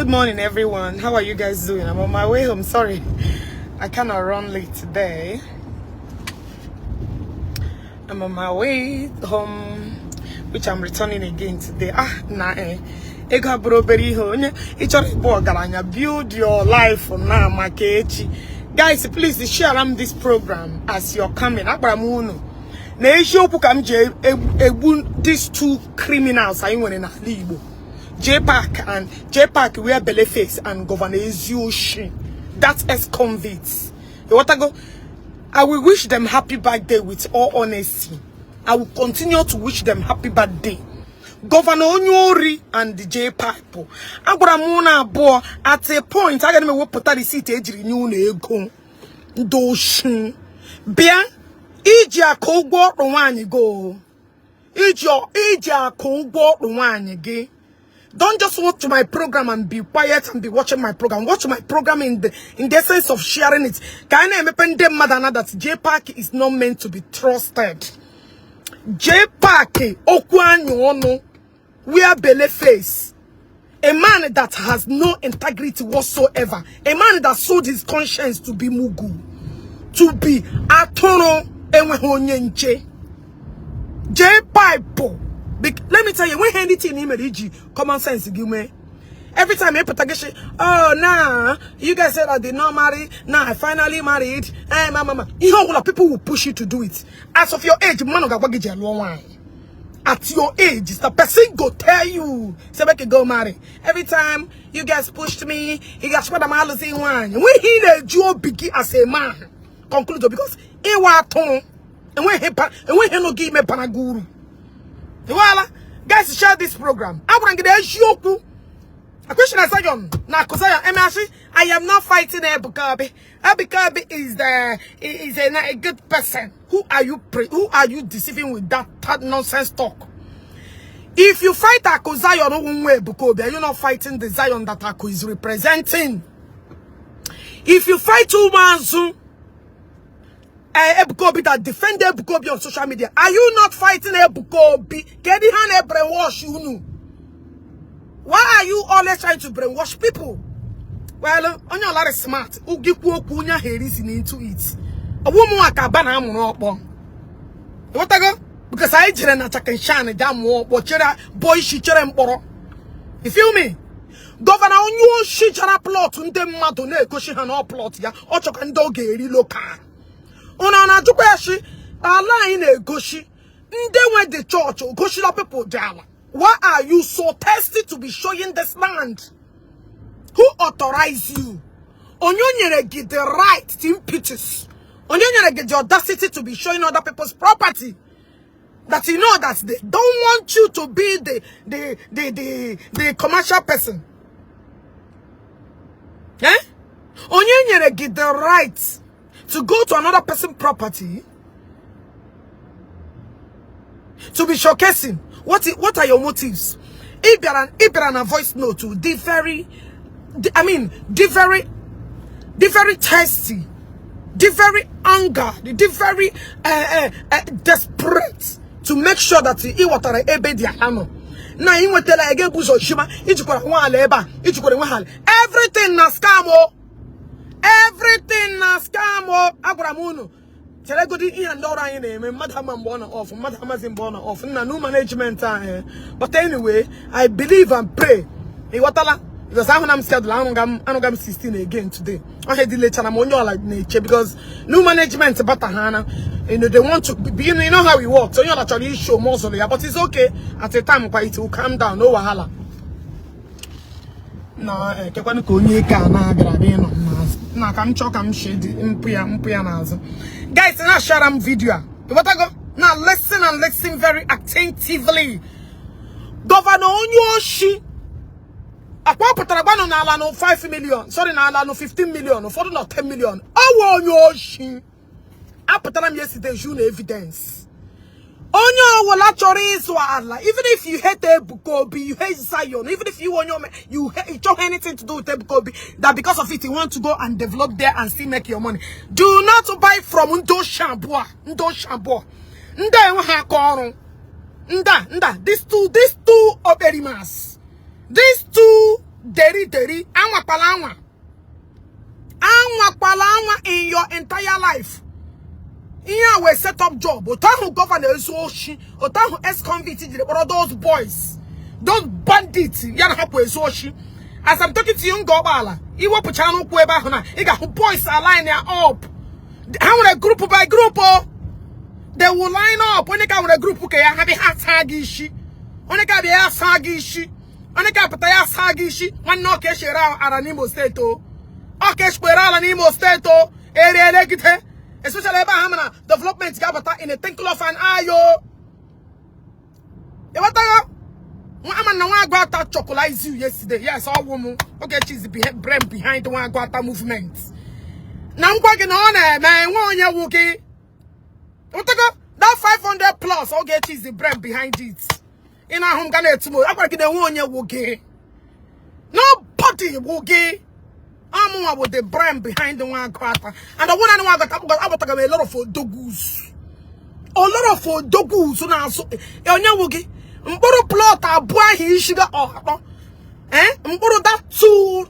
morning, everyone. How are you guys doing? I'm on my way home. Sorry, I cannot run late today. I'm on my way home, which I'm returning again today. Build your life now, Makechi. Guys, please share this program as you're coming. These two criminals are in Ili Igbo. Jpac wear belly face and Governor Ishi. That's ex-convicts. I will wish them happy birthday with all honesty. I will continue to wish them happy birthday. Governor Onyori and the Jpac. At a point, I don't know what put the seat ejiri new ego. Doshin. Bien. Isiagu go. Isiagu. Don't just watch my program and be quiet and be watching my program. Watch my program in the sense of sharing it. Can I that Jpac is not meant to be trusted? Jpac Okwanyono wear belly face. A man that has no integrity whatsoever. A man that sold his conscience to be Mugu. To be Atono Enwehonyenche. Jpac. Let me tell you, when anything in Iri Ji, common sense give me. Every time I put a question, oh nah, you guys said I did not marry, nah, I finally married. Hey, mama. You know what people will push you to do it. As of your age, man of God, at your age, the person go tell you, say I can go marry. Every time you guys pushed me, you guys what I'm losing one. When he the Joe begin as a man, conclude because he was ton, and when he no give me panaguru. Voila, guys, share this program. I want to get a question. I say, I am not fighting Ebukabi. Ebukabi is a good person. Who are you deceiving with that nonsense talk? If you fight Ako Zion, you're not fighting the Zion that Ako is representing. If you fight Umanzu, Ebukobi that defend Ebukobi on social media, are you not fighting Ebukobi? Get the hand brainwash you know. Why are you always trying to brainwash people? Well, on your lot of smart, Ugipunya heris into it. A woman like a banana what I go? Because I didn't attack and shine a damn war, but boy she and poro. You feel me? Governor on you she plot on them madone, cushion and plot ya, or chokan dog local. Ona tupeshi align a goshi. They went the church or goshi people down. Why are you so thirsty to be showing this land? Who authorized you? Onyonyere get the right to impetus. Onyonyere get the audacity to be showing other people's property. That you know that they don't want you to be the commercial person. Eh? Onyonyere get the right to go to another person's property to be showcasing. What are your motives? If you're a voice note to the very thirsty, the very anger, the very desperate to make sure that he watara ebe dia ano. Na inwetela ege buzo shima, ichukora nwa leba, ichukora nwa everything na scam. Everything na scam abramuno. Telegodi and Dora in a Madame Bona off, Madame Zimbona off, no management. But anyway, I believe and pray. Because I'm scared I'm 16 again today. I had the later I'm on your like nature because new management but Hana, they want to be, you know how we work, so you're actually show more so but it's okay at a time quite to calm down, no wahala. No, I can't go near Ghana, now come chalk and shade guys, now share them video. What I go now listen and listen very attentively. Governor Onyoshi akwa patarabano na ala no 5 million. Sorry na ala no 15 million. For not 10 million. Awo Onyoshi. Apataram yesterday June evidence. Onyo wala chori swala. Even if you hate Ebukobi, you hate Zion, even if you don't anything to do with Ebukobi, that because of it you want to go and develop there and still make your money. Do not buy from Ndo Shambua. Nda ha kono. Nda. These two oberimas. These two deri, anwa pala anwa in your entire life. Here we set up job. Otahu governor is so she. Otahu ex-convict. Those boys, those bandits. Yana hapo is so she. As I'm talking to you, Gobala, you want to channel Kweba Hona. You got boys are lining up. How a group by group? They will line up when they got with a group. Okay, I have a Ishi. When they got the Ishi. When they got the Ishi. One no cash around Aranimo State. Okay, Square Animo State. Area Legate. Especially about development in a tinkle of an ayo. I got that chocolate you yesterday. Yes, all woman. Okay, she's the brain behind the one got that movement. Now I'm working on it, man. 1 year okay. That 500 plus, okay, she's the brain behind it. In our home, Ghana tomorrow. I'm working the 1 year okay. Nobody okay. I'm with the brain behind the one quarter. And the one I know I got a lot of dogus. A lot of dogus. So now, so, Mboro plot a boy he sugar or Mboro that two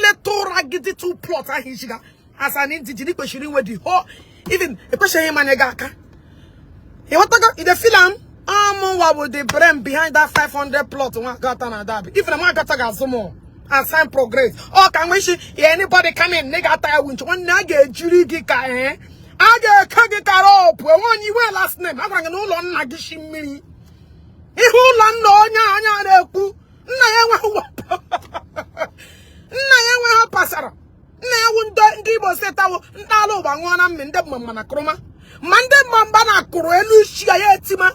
little raggedy 2 plots he sugar. As an indigenous question with the whole, even a question him and a gaka. He want to go in the film. I'm with the brain behind that 500 plot. One got on a derby. If the man got some more. And sign progress. Oh, can we see anybody come in? Nigga, Attire winch. One nugget, Julie Gika, I get Kagika up. When you were last name, I'm going to no longer Nagishi Mini. If you land on your Passara. Ndi Igbo said, I will one and Mende Mamanakroma. Mande Mambana Kuruelushia Yetima.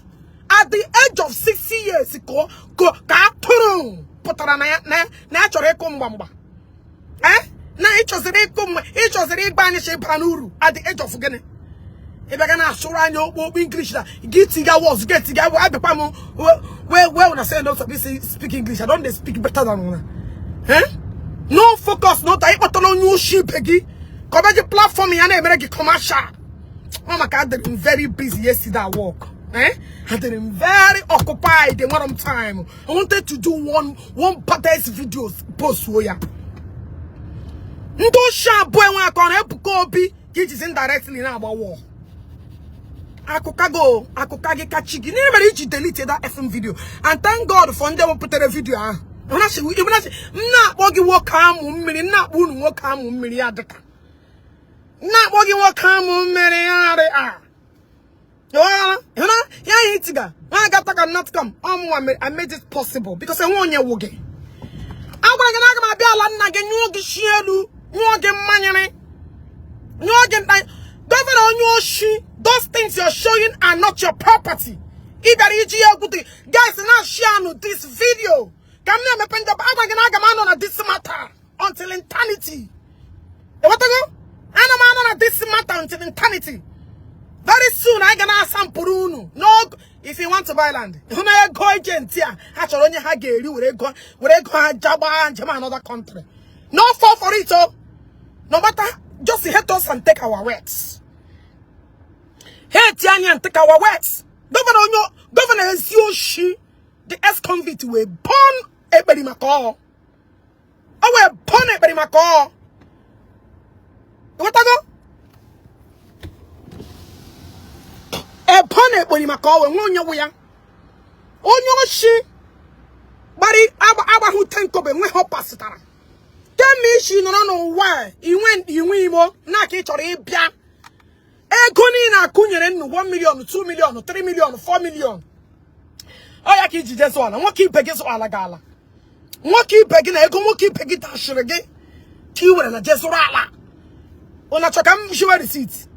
At the age of 60 years, go Katurun. Potara na chore kumbamba. Na ichozere banish panuru at the age of Gene. Ebagana Suranyo English that getiga was getiga where when I say no speak English, I don't speak better than one. No focus, no type of new sheep peggy. Come platform and American commercial. Oh my god, they've been very busy yesterday at work. And then very occupied in one time. I wanted to do one pathetic videos post where Ndo sha boy when I can help copy it is indirectly now about war. Akokage kachigi. Never deleted that FM video. And thank God for them put a video. When I say not walking walk calm minute, not wouldn't walk calm minute. Not walking walk calm minute. You know, yeah, Itiga. When I got not come, I made it possible because I want you working. I'm going to be a land again. You get shielu, you get money, you get governor on your she. Those things you're showing are not your property. Iri Ji Yam guys, not share this video. Come near me, pen the man on this matter until eternity. What to go? I'm on this matter until eternity. Very soon, I can ask some Purunu. No, if you want to buy land, you may go again. Actually, only Hageri will go Jaba and Jama another country. No fall for it, oh. No matter, just hate us and take our words. Hate Tiani and take our words. Governor is Yoshi, the ex-convict will born everybody Macau. I will born everybody Macau. What I go? Upon it when you call and one your on your she, Bari Abba who tank up and we hope pastor. Tell me she no know why you went you win more, knock it or a bia. Econina Kunyan 1 million, 2 million, 3 million, 4 million. Oh, I keep just one. I want keep begging so alagala. What keep begging a go keep begging tasher again. Q and a just rala. On a chakam sure receipts.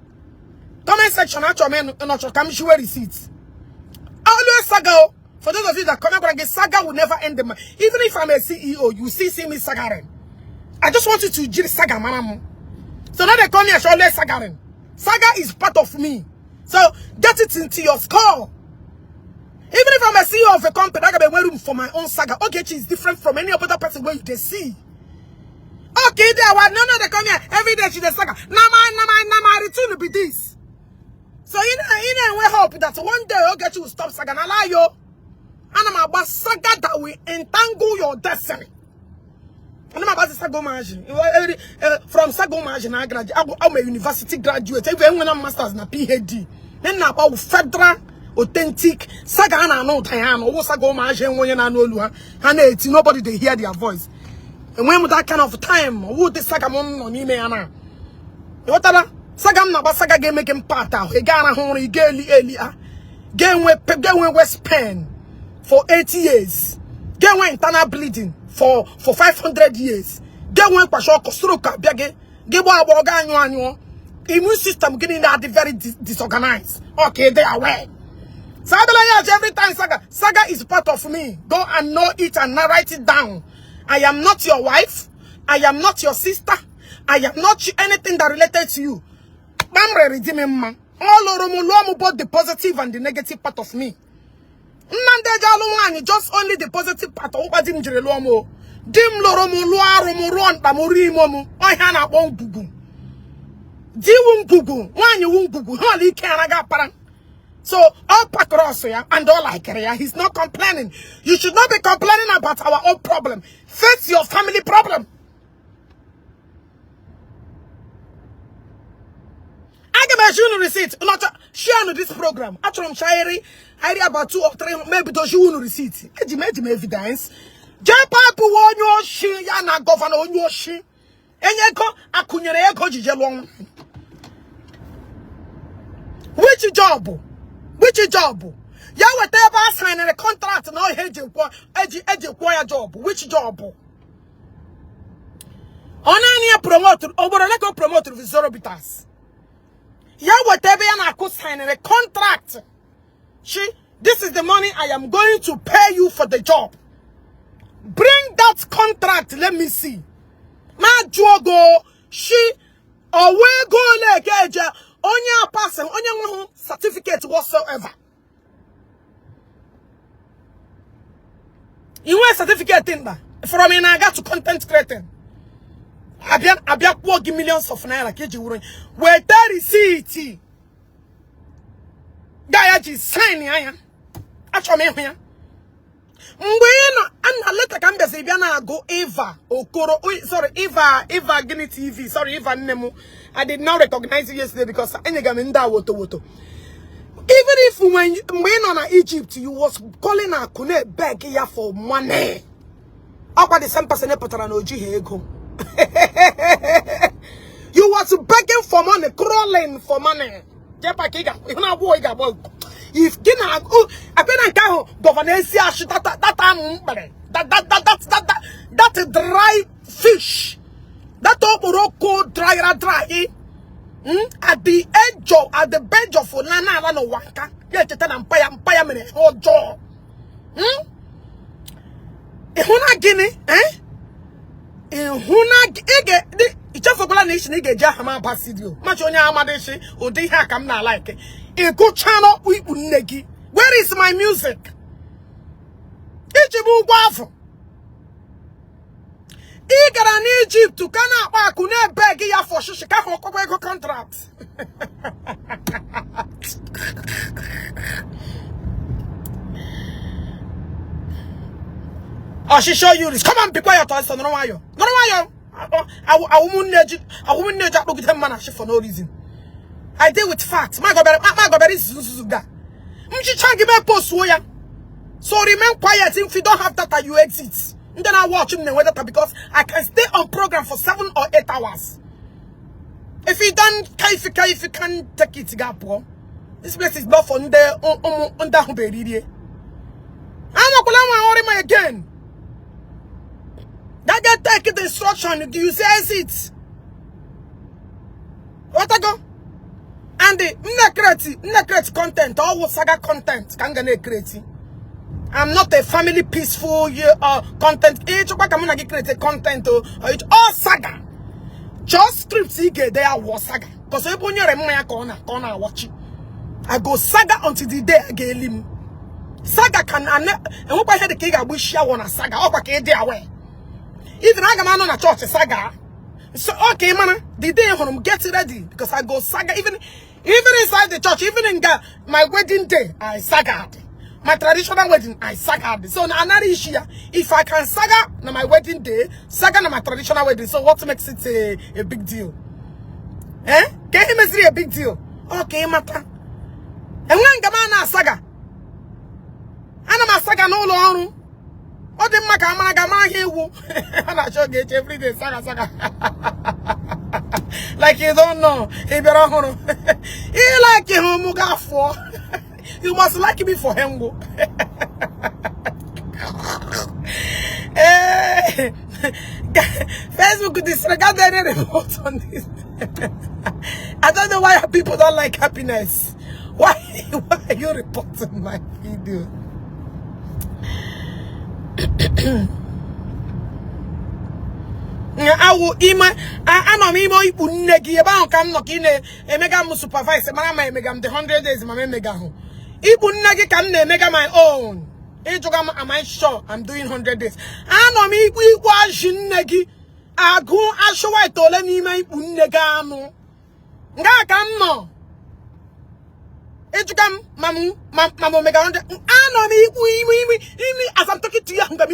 Comment section at your men and not your come sure receipts. Always saga. For those of you that comment and get saga will never end them. Even if I'm a CEO, you see me sagaring. I just want you to jiri saga, mama. So now they call me a shortless sagaring. Saga is part of me. So get it into your skull. Even if I'm a CEO of a company, I got a room for my own saga. Ogechi is different from any other person where you can see. Okay, there was no, they come here every day. She the saga. Nama, return to be this. So we hope that one day Ogechi will stop saga. And allow you. And I'm about saga that will entangle your destiny. I'm about Sagomage. From Sagomage, I'm a university graduate. Even when I'm master's na PhD. Then about federal, authentic Saga and no Tayano. What Sagomage and when I know Lua. And nobody they hear their voice. And when with that kind of time, who the Sagamon on email? What other Sagam na Saga game making part out. He got a home, he gave Elia. Game West Pen for 80 years. Game went internal bleeding for 500 years. Game went Pashoko Stroka, Biage, Gabo Aboganyo, immune system getting that very disorganized. Okay, they are aware. Saga every time Saga is part of me. Go and know it and write it down. I am not your wife. I am not your sister. I am not anything that related to you. Mamre redeeming man. All over both the positive and the negative part of me. Just only the positive part of Obadim Jerelomo. Dim Loromo Luaromo Ron Tamuri Momu. I hana won't gugu. Diwum gugu. One you won't gugu. Holy Kanaga parang. So all Pakrosia and all like it. He's not complaining. You should not be complaining about our own problem. Face your family problem. I can measure receipt. Not share this program. After I'm sharing, I read about 2 or 3, maybe those you will receipt. Ejimaji evidence. Jpac won your she, yana governor on your she. Enyeko akunyere eko jijelong. Which job? Which job? Ya whatever sign a contract no eji job. Which job? Onania promoter, Oboraleko promoter with Zorobitas. Yeah, whatever I could sign a contract. This is the money I am going to pay you for the job. Bring that contract, let me see. Ma jogo, away go like onya person, onya certificate whatsoever. You want a certificate in that? From in I got to content creating. Abia give millions of naira keji wurin. Where that receipt. Gaya ji sign ya. Acho me hia. Mbena and later can be say bia na go Eva Okoro. Sorry, Eva Gini TV. Sorry, Eva Nemu. I did not recognize you yesterday because enyega me nda woto. Even if when on Egypt you was calling a kune beg ya for money. Apa the same person epotara na oji ego. You was begging for money, crawling for money. If Gina, I've been a governance, that dry fish, that oporoko dry. At the edge of, at the bench of Nana no Waka, yet an empire minute, oh, jaw. Ehuna Guinea, eh? Just for nation, he get Jahama Basidio. Machonia Amadeshi, or they hack I'm not like it. In good channel, we negi. Where is my music? Ichibu Wafo. Eager an Egypt to Kana Bakune beg ya for Shishikaho Koko contract. Oh, she show you this. Come on, be quiet, I don't know why you. No, why you. I won't need to look at him man for no reason. I deal with facts. My God, is that. Post so remain quiet. If you don't have data, you exit. And then I watch him the weather because I can stay on program for 7 or 8 hours. If you don't, if you can't take it, this place is not for under Huberi. I'm not going to again. That get take the instruction, you say it. What I go? And the create content, all saga content, can get create. I'm not a family peaceful content. Each of them can create content or it's all saga. Just scripts he get there was saga. Because if you remember corner watch. I go saga until the day I get him. Saga can and what I had the cake I wish I want a saga. Oh, okay, they away. Even I am on a church saga. So okay, man, the day when get ready because I go saga even inside the church, even in my wedding day, I saga. My traditional wedding, I saga. So another issue, if I can saga on my wedding day, saga on my traditional wedding. So what makes it a big deal? Eh? Can you make it a big deal? Okay, matter. And when Gamana saga, and I'm a saga no long. What the Makamana here? And I show get every day saga. Like you don't know. You like you for. You must like me for him. Facebook disregard any report on this. I don't know why people don't like happiness. Why are you reporting my video? I will email you negi about come knock in a mega supervisor, my mega 100 days, my mega home. Ibu negi can mega my own. Am I sure I'm doing 100 days? I know me Iwaji negi. Agwu ashwa itole ni me ibu nega no. Nga kan no. Ejukam mamu mega 100. I know me ibu as I'm talking to you, I'm gonna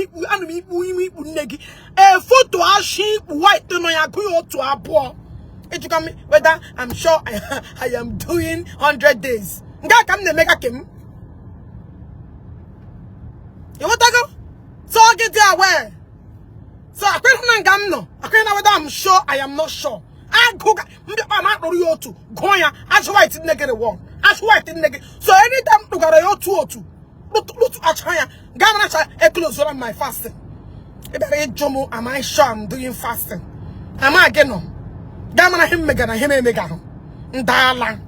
me ibu negi. A photo ashi white no ya go to abo. Ejukam whether I'm sure I am doing 100 days. Nga kam ne mega kem. You want to go? So get there where? So I can't know. I can't know whether I'm sure I am not sure. I go I'm not real to Goya as white in negative one. As white in negative. So anytime you got a 2 or 2. Look at higher. Gamma a close on my fasting. If I ain't Jomo, am I sure I'm doing fasting? Am I again no? Gamma him mega him mega. Ndala.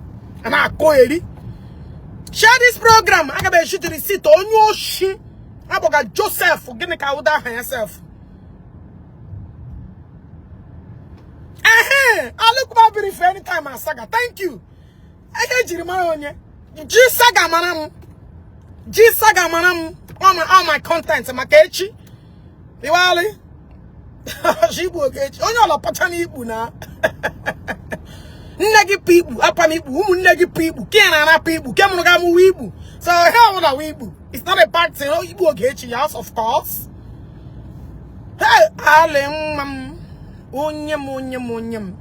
Am I coeli? Share this program. I got a shit to the seat on your shit. I got Joseph for getting out of yourself. I look my beauty for any time I saga. Thank you. I get you on you. G saga manam. G saga manam. All my contents. My kechi. Iwali. Shibu Ogechi. Onyo la patani ibu na. Negi people. Apa mi ibu. Negi people. Kiana na people. Kemunuga mu ibu. So how would I ibu? It's not a bad thing. Oh, Igbo Ogechi, yes, of course. Hey, Alem, Onyem.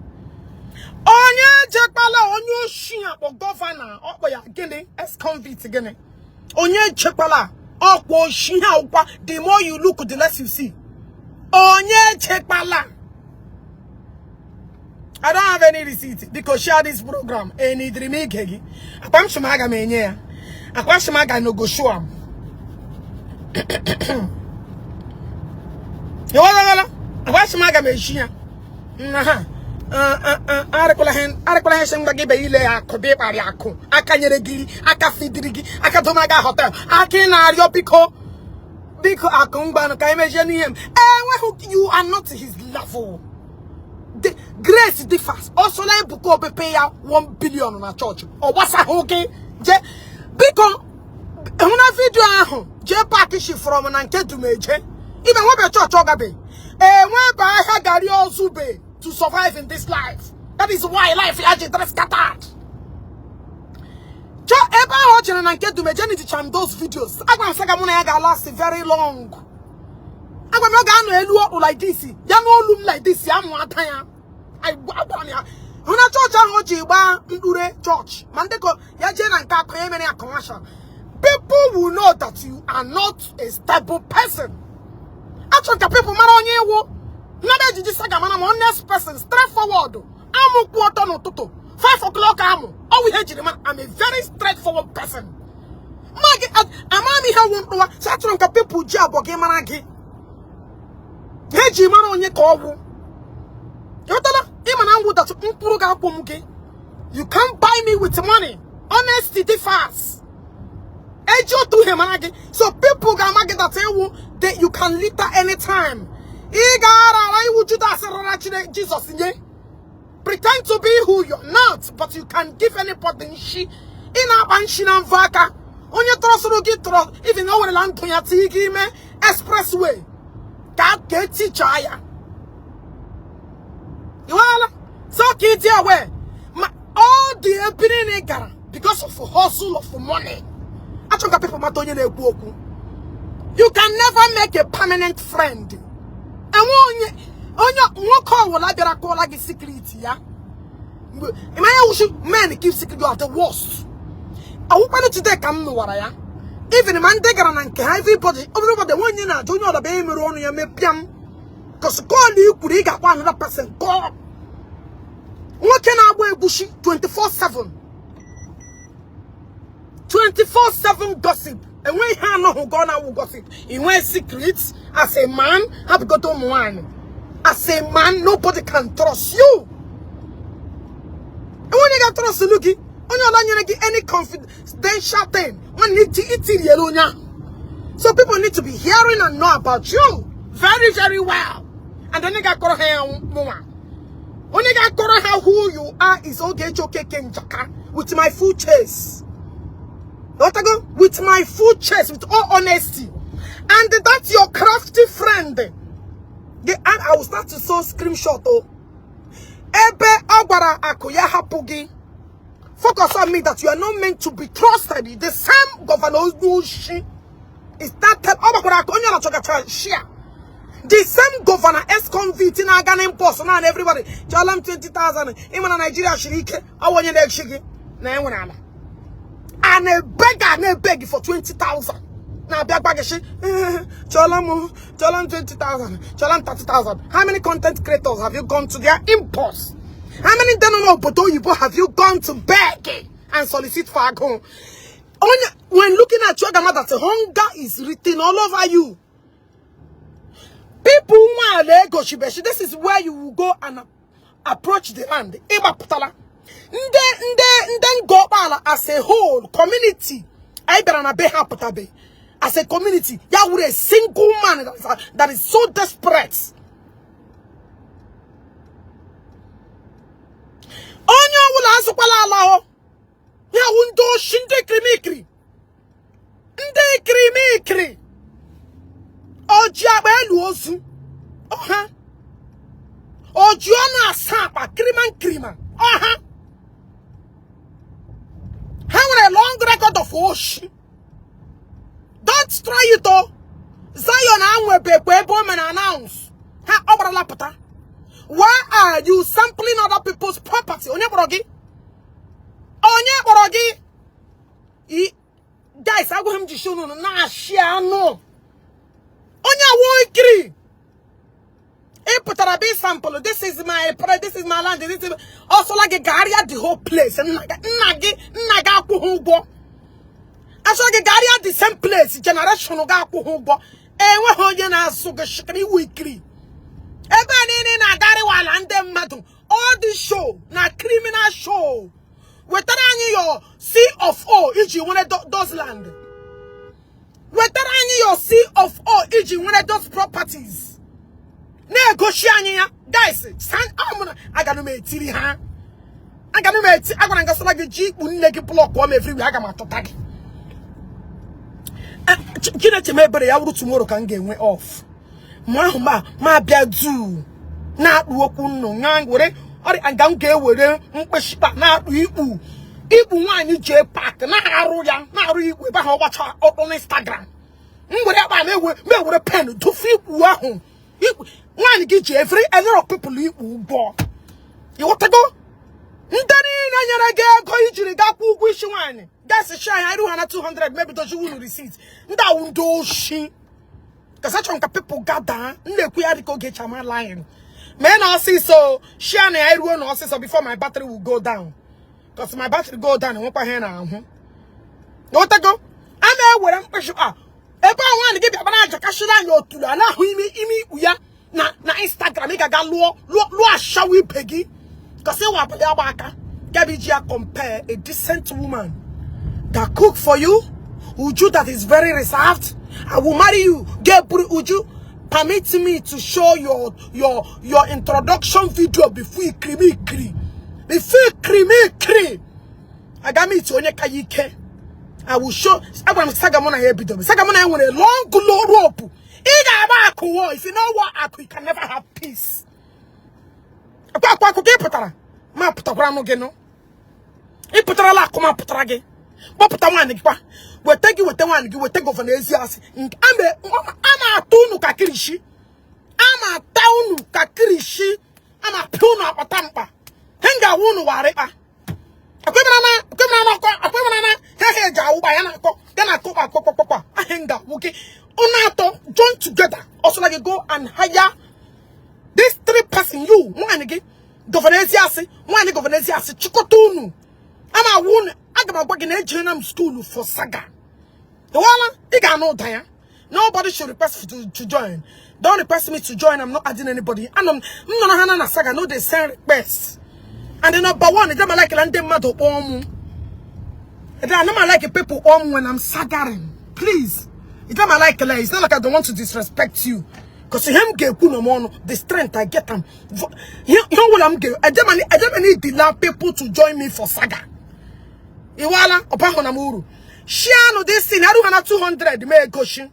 Onye Jekpala, Onyo Shia, or governor, or ya gene, ex-convict again. Onye Jekpala, or Shia, the more you look, the less you see. Onye Jekpala. I don't have any receipt because share this program. Any dreamy kegi. I come to my gamenya. I question my guy no go show am. You want to watch my gamenya? Arikola hen mbagi be ile akobe pari ako. Akanyere giri, akafidirigi, akatomaga hotel. Akinario biko akungba no kai mejeni him. You are not his level. The grace differs. Also like buko be pay 1 billion on a church. Or what's a okay? Because una video ahụ Jpac shi from Nanke to Meje. Even when church ogabe. When by ha gari ozube to survive in this life. That is why life is just scattered. Jo eba ho chena Nanke to Meje ni to cham those videos. Agwa saka muna ga last very long. Agwa no ga no elu like this. Ya no look like this ya mu atan. I una church ahụ ji gba ndure church. Mandeko ya je na nka akọ emere commercial. People will know that you are not a stable person. Actually, people man onye wo. Na be jiji saga man honest person, straightforward. Amu quarter no toto. 5 o'clock amu. All we hear man, I'm a very straightforward person. Magi amami ha won do sa tron ka people ji aboge managi. Heji man onye ka owu. You can't buy me with money. Honesty differs. So people can make that you can litter anytime. Jesus, pretend to be who you're not, but you can give anybody in a banshina vaka. On your trust, even though land expressway. That get teacher. So kids away. All the opinion because of hustle of money. I You can never make a permanent friend. And one call will I get call like a secret, yeah? Men keep secret, you are the worst. I want to take a what I am. Even a man take and everybody, the 1 year now, don't know the baby on your piam. Because call you could get 100% call. What can I wear bushy 24/7? 24/7 gossip. And when you know who gonna gossip, you wear secrets as a man, have got on one. As a man, nobody can trust you. And when you got trust looking, on your line, you get any confidential thing. One need to eat it yellow. So people need to be hearing and know about you very, very well. And then you got to hear more. When you got to hear who you are is Ogechi Okeke with my full chest. What I go? With my full chest, with all honesty. And that's your crafty friend. And I will start to so screenshot. Oh. Ebe agwara akoya hapugi. Focus on me that you are not meant to be trusted. The same governor Ishi is that the same governor ex-convict in a Ghanaian person and everybody. Chalam 20,000. Even in Nigeria, shirike. I want you to shiki. And a beggar for 20,000. Now beg bagashi. Chalam 20,000. Chalam 30,000. How many content creators have you gone to their impulse? How many Igbo have you gone to beg and solicit for a home? When looking at your grandma, that hunger is written all over you. People want to go shibeshi. This is where you will go and approach the land. Then go as a whole community. As a community, you with a single man that is so desperate. Onyo will answer palala. Ya wundo shinde krimikri. Nde krimikri. Ojiabe luosu. Oha. Ojiona sapa kriman. Oha. Have a long record of ocean. Don't try it all. Zion anwe pepe and announce. Ha obra lapata. Why are you sampling other people's property? Onye borogi. Guys, I go him to show no na share no. Onya wo ikri. E putara be sample. This is my land. This is also like a garia the whole place. Naga ku hugo. Also like a garia the same place. Generation ga ku hugo. We hoye na suga shikri weekly. All this show na criminal show. Wetarani your C of O Iji wanted those land. Wetarani your C of O Iji wanted those properties. Negotiania guys, I got to make tiri ha. I got to make I gonna go like a jeep unlike block one everywhere. I got my totag. Kinete mebere ya wuru tomorrow can get way off. Ma biadu na woku no ngang wore ori angam ge wore mpeshipa na Igbo nwanyi Jpac na aru ya na aru Igbo ba ha obacha on Instagram ngwere ba me wore pen to fi Igbo ahụ Igbo nwanyi gi je every a lot of people Igbo bo you want to go ndani na nyara ge go ijiri ga ku ugwu Ishi nwanyi guys shine I do 200 maybe to you receipt nda wundo shi. Because that's when people gather, Ogechi lying. Men I see so share I run also so before my battery will go down. Because my battery go down and won't now. What I go? I'm where I'm pushing up. If I want to give you a banana, Kashila, your tula, now imi uya na Instagram, make a gal loa shall we peggy? Because you want to Gabijia compare a decent woman that cook for you, Uju that is very reserved. I will marry you. Would you permit me to show your introduction video before you creamy. I got me to Onyeka. I will show. I want Sagamona here. Sagamona want a long glow rope. If you know what, you can never have peace. Ma putara la kuma putrage. Poputa one kwa. We take you with the one, we take over the Isiagu. I'm a tunu kakirishi. I'm a town kakirishi. I'm a puna patampa. Henga wunu warepa. Akwemana, hey, Jaubayana, then I go back, Henga, okay. Unato, join together. Also, like you go and hire these 3 person, you, one again, governance, one governance, Chikotunu. I'm a wound, I'm working in a school for saga. The one, they got no time. Nobody should request to join. Don't request me to join, I'm not adding anybody. And I'm not a saga, no, they send requests. And the number one, it's not like a landing mad or it's not like a people when I'm sagaring. Please. It's not like a lie. It's not like I don't want to disrespect you. Because him get the strength I get them. You know what I'm getting? I don't need the love people to join me for saga. Iwala, Opangonamuru. Shiano, this thing, I don't have 200. May question.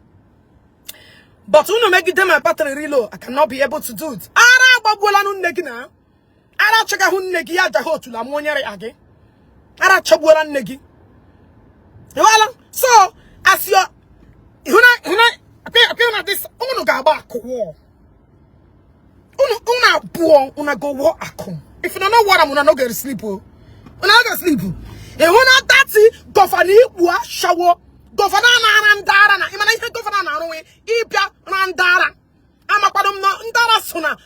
But when I make them my battery reload, I cannot be able to do it. Ara Babola no negina. Ara chaka hun negi ya jaho to la monyere age. Ara chabola negi. Iwala. So, as your Huna this unu ga ba ko una buon una go war akom. If you don't know what I'm gonna go to sleep. Una go sleep. E huna tati governor Igbo shawo governor na ndara na imana ihe governor na aronwe ibia na ndara amapadom no ndara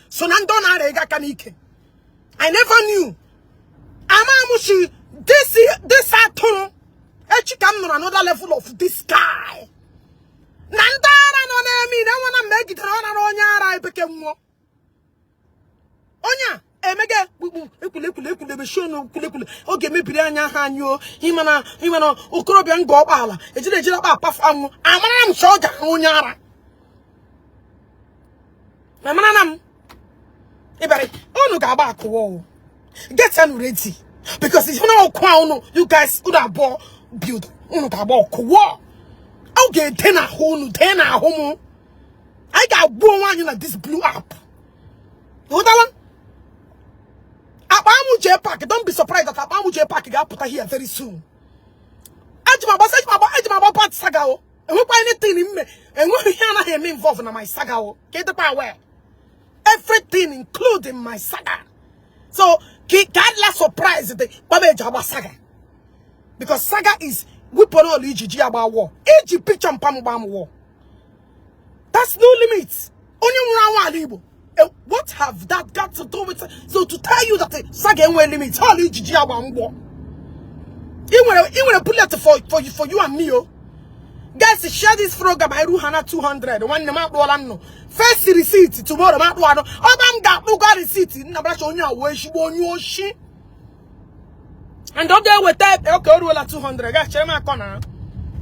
sona ndo na rega kanike. I never knew. Amamushi this atono echikam no another level of this guy. Nandara no nemi na wana make it na onyara ibeke mo onya emege ekule be show no kule oge mebiri anya ha anyo himana okorobia ngo okpala ejire ba apaf anwo amana am shoja onyara amana nam ibere onu ga ba akwo get am ready because if you know kwa you guys could have build onu ga ba akwo. Okay, ten at home. I got one in this blue app. What that one? Abamu Jpac. Don't be surprised that Abamu Jpac got put here very soon. Ajima saga. And we buy anything in me. And we hear me involved in my saga. Get the power. Everything, including my saga. So, God less surprised that Bobble Jaba saga. Because saga is we put all Ili Ji Yam war. Iji picture Pam war. That's no limits. Only Igbo. What have that got to do with it? So to tell you that the saga ain't limits, all Ili Ji Yam war. Even a bullet for you and me, oh. Guys, share this program. I do 200. One the no. First receipt tomorrow. Got receipt. And don't get with that. Okay, roll at 200. Guys, check my corner.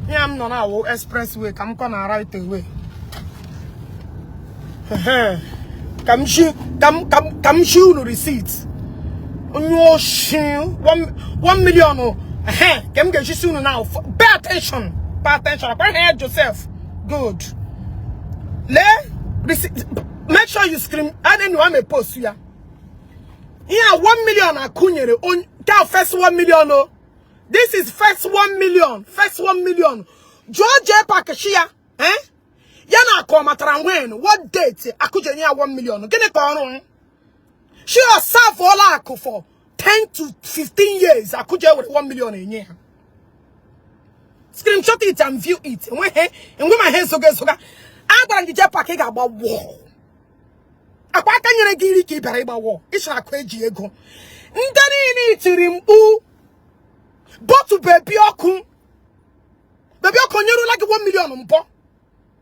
Here I'm not now expressway. Come corner right away. Come show no receipts. On your shoe 1 million. Come get you soon now. Pay attention. Pay attention. Go ahead yourself. Good. Make sure you scream. I didn't want to post here. Here 1 million akunyere on that first 1 million. Oh. This is first 1 million. First 1 million. George Pakashia. Yana komatarangwen. What date? Akujenya 1 million. Get it on. She has served all for 10 to 15 years. Akuja with 1 million in year. Screenshot it and view it. And when my hands so good, I'm going to get Jpac about war. A pack and you keep about war. It's not crazy. Ego. Ndani to remove. But to baby Oku. Baby Oku, you like 1 million.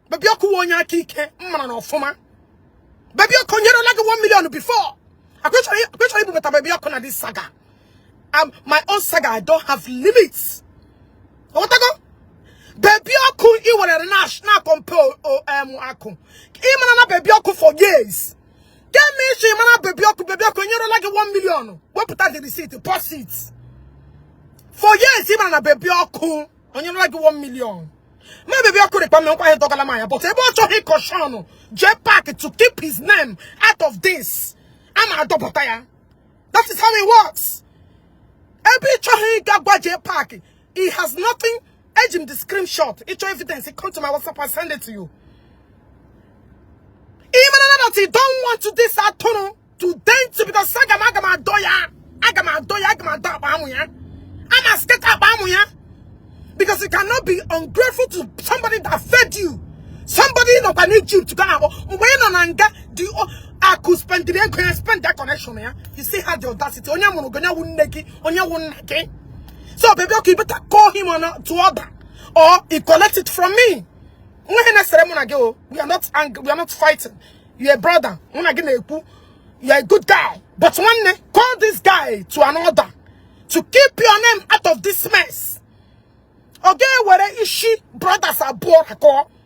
Baby Oku, one ya kike. Man of former. Baby Oku, you like 1 million before. I question you better baby Oku na this saga. My own saga, I don't have limits. What I go? Baby Oku, you were a national compare Aku. Imana baby Oku for years. Get me she mana baby Oku, you like 1 million. What put out the receipt, post it. For years, imana baby Oku, you like 1 million. My baby Oku require me quiet dog alamaya, but about to hit Koshano, Jpac to keep his name out of this. I'm a double tire. That is how it works. Every child got Jpac. He has nothing. Edge him the screenshot. It's your evidence. He come to my WhatsApp. I send it to you. Even that he don't want to this autonomy to dance because agama doya. I'm a skate abamuya. Because you cannot be ungrateful to somebody that fed you. Somebody in a need you to go out. When on anger, I could spend the day and spend that connection here. You see how the audacity. So baby, okay, better call him on to order. Or he collect it from me. We are not angry, we are not fighting. You're a brother. You are a good guy. But one day, call this guy to an order. To keep your name out of this mess. Okay, where Ishi brothers are born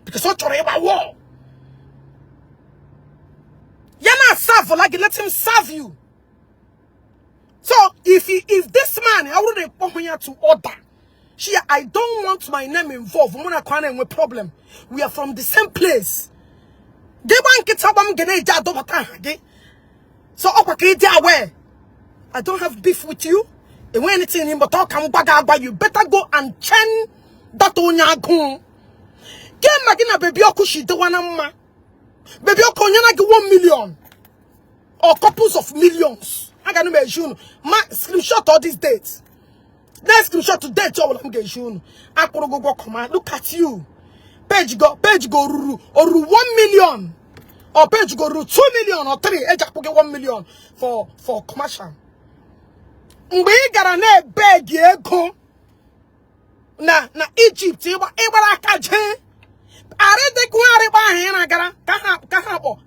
because what you're about war. You're not serve like let him serve you. So if this man I already come here to order, I don't want my name involved. I'm gonna with problem. We are from the same place. So I don't have beef with you. And when anything in but you better go and chain that on your gun. Get Magina baby Okushi the one baby Okonyana 1 million or couples of millions. I can imagine my screenshot all these dates. Next screenshot to date all I'm getting. I could go command. Look at you. Page go ruru or 1 million. Or page go 2 million or 3. I just get 1 million for commercial. We got a beg ye go na Egypt. You I catch him. I read the Guare I got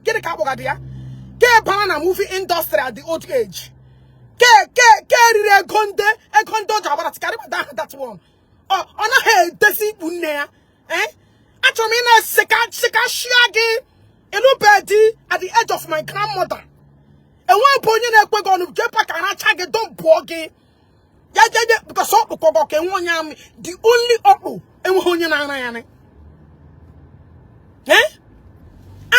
get a cabo gadia. Get banana movie industry at the old age. Get a conde a condo that one. Oh, on a head, desi unea. Eh? Atomina seka shiagi. A little birdie at the edge of my grandmother. And one point in a quick on Jpac and I tag don't boggy. Yeah, because the only okpu and one yana. Eh? I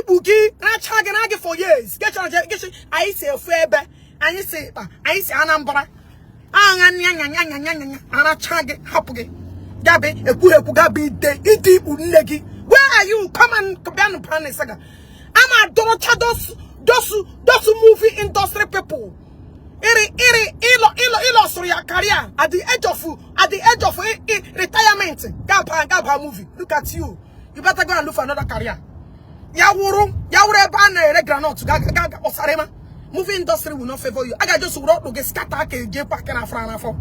don't need I tag and I get for years. Get I say a fair bet, and you say, I say Anambra. And I tag it, happy. Gabi, a good gabi de iti unegi. Where are you? Come and come down upon a saga. I'm a daughter those movie industry people. Ilo sorry career at the edge of retirement. Gaba movie. Look at you. You better go and look for another career. Yawuru ban granite gaga osarema. Movie industry will not favor you. I got just wrote to get scatter ke Jpac na frana for.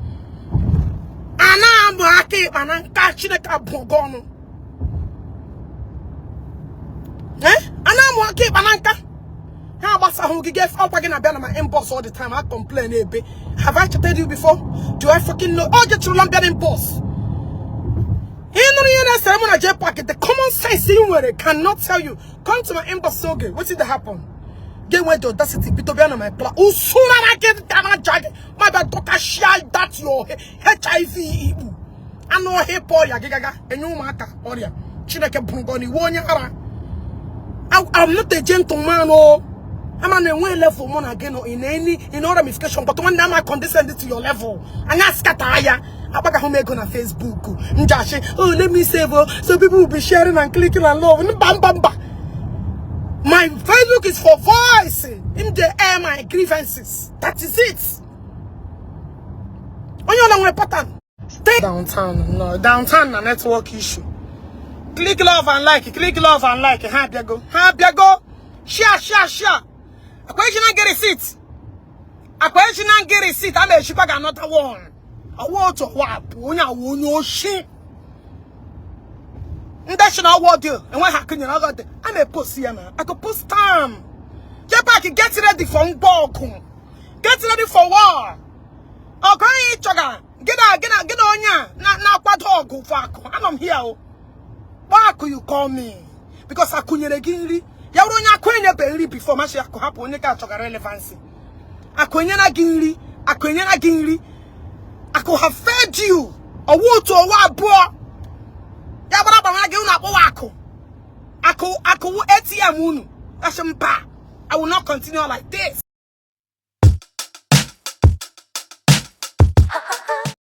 Ana mo ake ananka chineka bogono. Ana mo ake ananka. How about who gave up again? I've been on my inbox all the time. I complain a bit. Have I chatted you before? Do I fucking know? Oh, get to London inbox. The common sense in cannot tell you. Come to my inbox so good. What did happen? Get where the audacity be to be on my plan. Oh, soon I get that jag. My bad doctor share that your HIV. I know a hip or ya gaga. And you maka or ya. Chineke Brungoni Wonyara. I'm not a gentleman, oh. I'm on a way level one again or in all ramification, but one time I condescended to your level. And I scatter about who make on a Facebook. Oh, let me save so people will be sharing and clicking and love. Bam bam bam. My Facebook is for voice. In the air my grievances. That is it. On your long pattern. Stay downtown. No, downtown a network issue. Click love and like it. Click love and like it. Happy you go. Happy you go. Share. A question and get a seat. A question and get a seat. I'm a Jpac another one. I want to wap. When I won't know shit. National war deal. And what happened? I'm a post here, man. I could post time. Jpac, get ready for war. Get ready for war. Okay, Chaga. Get on ya. Now, what dog for? I'm here. Why could you call me? Because I couldn't again. Yaronya kwenye beli before mashi yako hapo onyeka choka relevancy. Akwenyana ginri. Ako have fed you. Owoto owabo. Yabara ba mage una wako. Ako ATM unu. Ashempa. I will not continue like this.